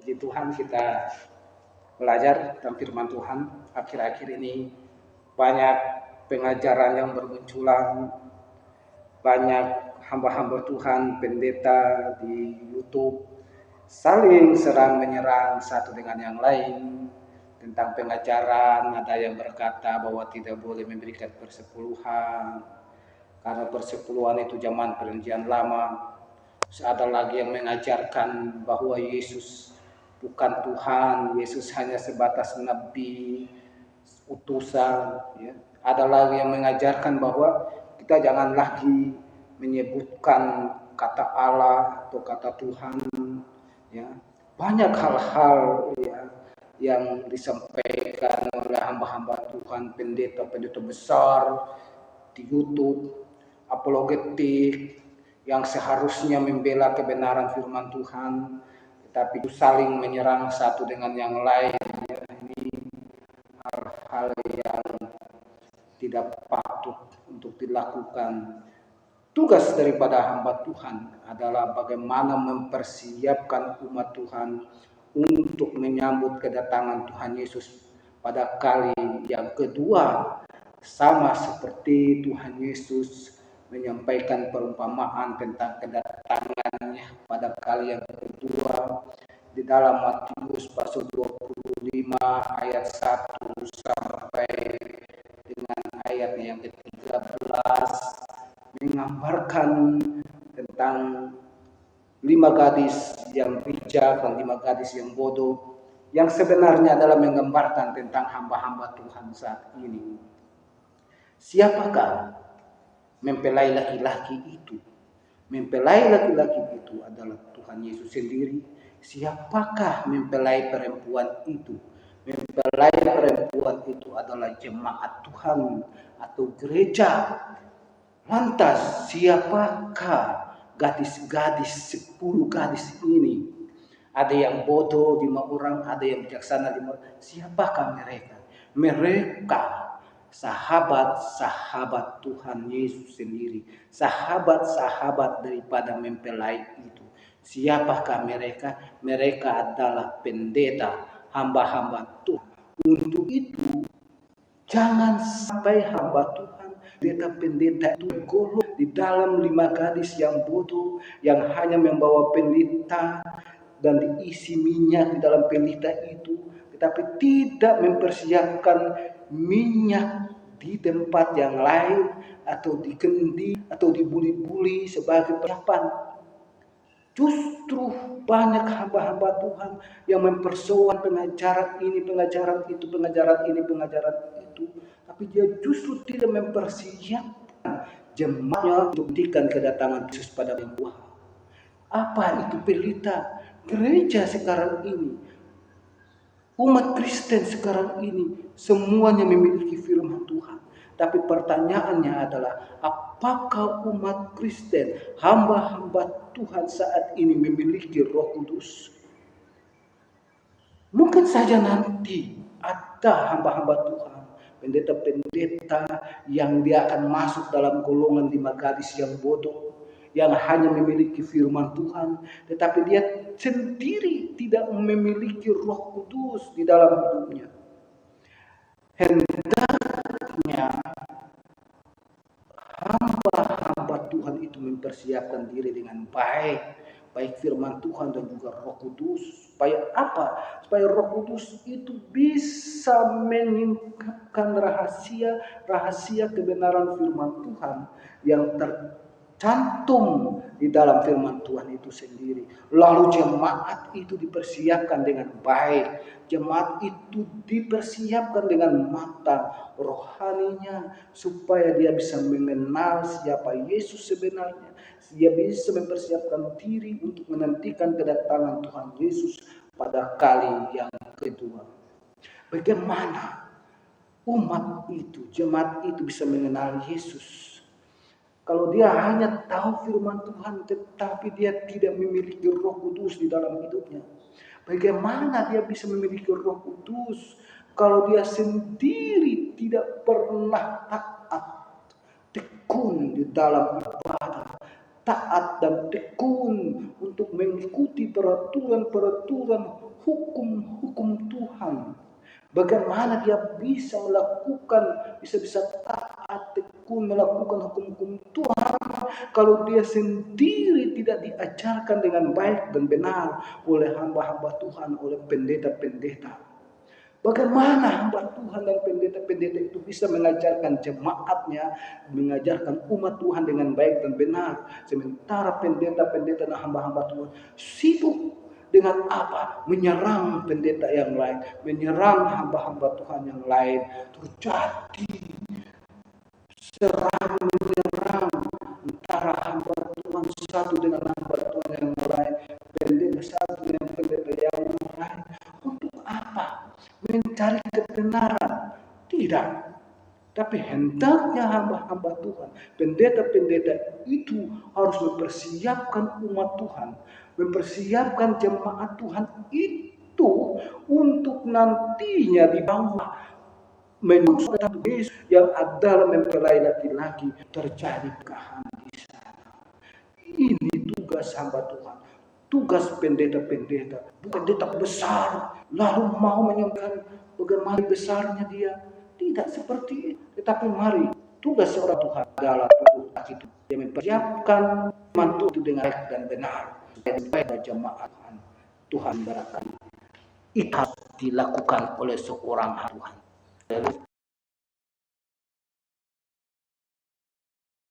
Puji Tuhan, kita belajar tentang firman Tuhan. Akhir-akhir ini banyak pengajaran yang bermunculan, banyak hamba-hamba Tuhan, pendeta di YouTube saling serang menyerang satu dengan yang lain tentang pengajaran. Ada yang berkata bahwa tidak boleh memberikan persepuluhan karena persepuluhan itu zaman perjanjian lama. Ada lagi yang mengajarkan bahwa Yesus bukan Tuhan, Yesus hanya sebatas nabi, utusan. Ya. Ada lagi yang mengajarkan bahwa kita jangan lagi menyebutkan kata Allah atau kata Tuhan. Ya. Banyak hal-hal ya, yang disampaikan oleh hamba-hamba Tuhan, pendeta-pendeta besar di YouTube, apologetik yang seharusnya membela kebenaran firman Tuhan, tetapi saling menyerang satu dengan yang lain. Ini hal-hal yang tidak patut untuk dilakukan. Tugas daripada hamba Tuhan adalah bagaimana mempersiapkan umat Tuhan untuk menyambut kedatangan Tuhan Yesus pada kali yang kedua, sama seperti Tuhan Yesus menyampaikan perumpamaan tentang kedatangannya pada kali yang kedua di dalam Matius pasal 25 ayat 1 sampai dengan ayatnya yang ke-13, menggambarkan tentang 5 gadis yang bijak dan 5 gadis yang bodoh, yang sebenarnya adalah menggambarkan tentang hamba-hamba Tuhan saat ini. Siapakah mempelai laki-laki itu? Mempelai laki-laki itu adalah Tuhan Yesus sendiri. Siapakah mempelai perempuan itu? Mempelai perempuan itu adalah jemaat Tuhan atau gereja. Lantas siapakah gadis-gadis 10 gadis ini? Ada yang bodoh 5 orang, ada yang bijaksana 5 orang. Siapakah mereka? Mereka sahabat-sahabat Tuhan Yesus sendiri, sahabat-sahabat daripada mempelai itu. Siapakah mereka? Mereka adalah pendeta, hamba-hamba Tuhan. Untuk itu, jangan sampai hamba Tuhan, pendeta-pendeta itu golong di dalam 5 gadis yang bodoh, yang hanya membawa pelita dan diisi minyak di dalam pelita itu, tetapi tidak mempersiapkan minyak di tempat yang lain atau di kendi atau dibuli-buli sebagai persiapan. Justru banyak hamba-hamba Tuhan yang mempersoalkan pengajaran ini, pengajaran itu, pengajaran ini, pengajaran itu, tapi dia justru tidak mempersiapkan jemaatnya untuk menantikan kedatangan Yesus pada buah. Apa itu pelita? Gereja sekarang ini, umat Kristen sekarang ini, semuanya memiliki firman Tuhan. Tapi pertanyaannya adalah, apakah umat Kristen, hamba-hamba Tuhan saat ini memiliki Roh Kudus? Mungkin saja nanti ada hamba-hamba Tuhan, pendeta-pendeta yang dia akan masuk dalam golongan 5 gadis yang bodoh, yang hanya memiliki firman Tuhan, tetapi dia sendiri tidak memiliki Roh Kudus di dalam hidupnya. Hendaknya hamba-hamba Tuhan itu mempersiapkan diri dengan baik, baik firman Tuhan dan juga Roh Kudus. Supaya apa? Supaya Roh Kudus itu bisa menyingkapkan rahasia kebenaran firman Tuhan yang tercantum di dalam firman Tuhan itu sendiri. Lalu jemaat itu dipersiapkan dengan baik. Jemaat itu dipersiapkan dengan matang rohaninya, supaya dia bisa mengenal siapa Yesus sebenarnya. Dia bisa mempersiapkan diri untuk menantikan kedatangan Tuhan Yesus pada kali yang kedua. Bagaimana umat itu, jemaat itu bisa mengenal Yesus? Kalau dia hanya tahu firman Tuhan tetapi dia tidak memiliki Roh Kudus di dalam hidupnya, bagaimana dia bisa memiliki Roh Kudus kalau dia sendiri tidak pernah taat, tekun di dalam ibadah, taat dan tekun untuk mengikuti peraturan-peraturan hukum-hukum Tuhan. Bagaimana dia bisa bisa taat tekun melakukan hukum-hukum Tuhan kalau dia sendiri tidak diajarkan dengan baik dan benar oleh hamba-hamba Tuhan, oleh pendeta-pendeta. Bagaimana hamba Tuhan dan pendeta-pendeta itu bisa mengajarkan jemaatnya, mengajarkan umat Tuhan dengan baik dan benar. Sementara pendeta-pendeta dan hamba-hamba Tuhan sibuk dengan apa? Menyerang pendeta yang lain, menyerang hamba-hamba Tuhan yang lain. Terjadi serang menyerang antara hamba Tuhan satu dengan hamba Tuhan yang lain, pendeta satu dengan pendeta yang lain. Untuk apa? Mencari kebenaran? Tidak. Tapi hendaknya hamba-hamba Tuhan, pendeta-pendeta itu harus mempersiapkan umat Tuhan, mempersiapkan jemaat Tuhan itu untuk nantinya dibawa menuju Yesus yang adalah mempelai laki-laki terjadi kehancuran di sana. Ini tugas hamba Tuhan, tugas pendeta-pendeta, pendeta besar lalu mau menyampaikan bagaimana besarnya dia. Tidak seperti itu. Tetapi mari, tugas seorang Tuhan adalah tugas itu yang mempersiapkan mantu itu dengan baik dan benar supaya jemaat Tuhan berkati. Itu harus dilakukan oleh seorang Tuhan.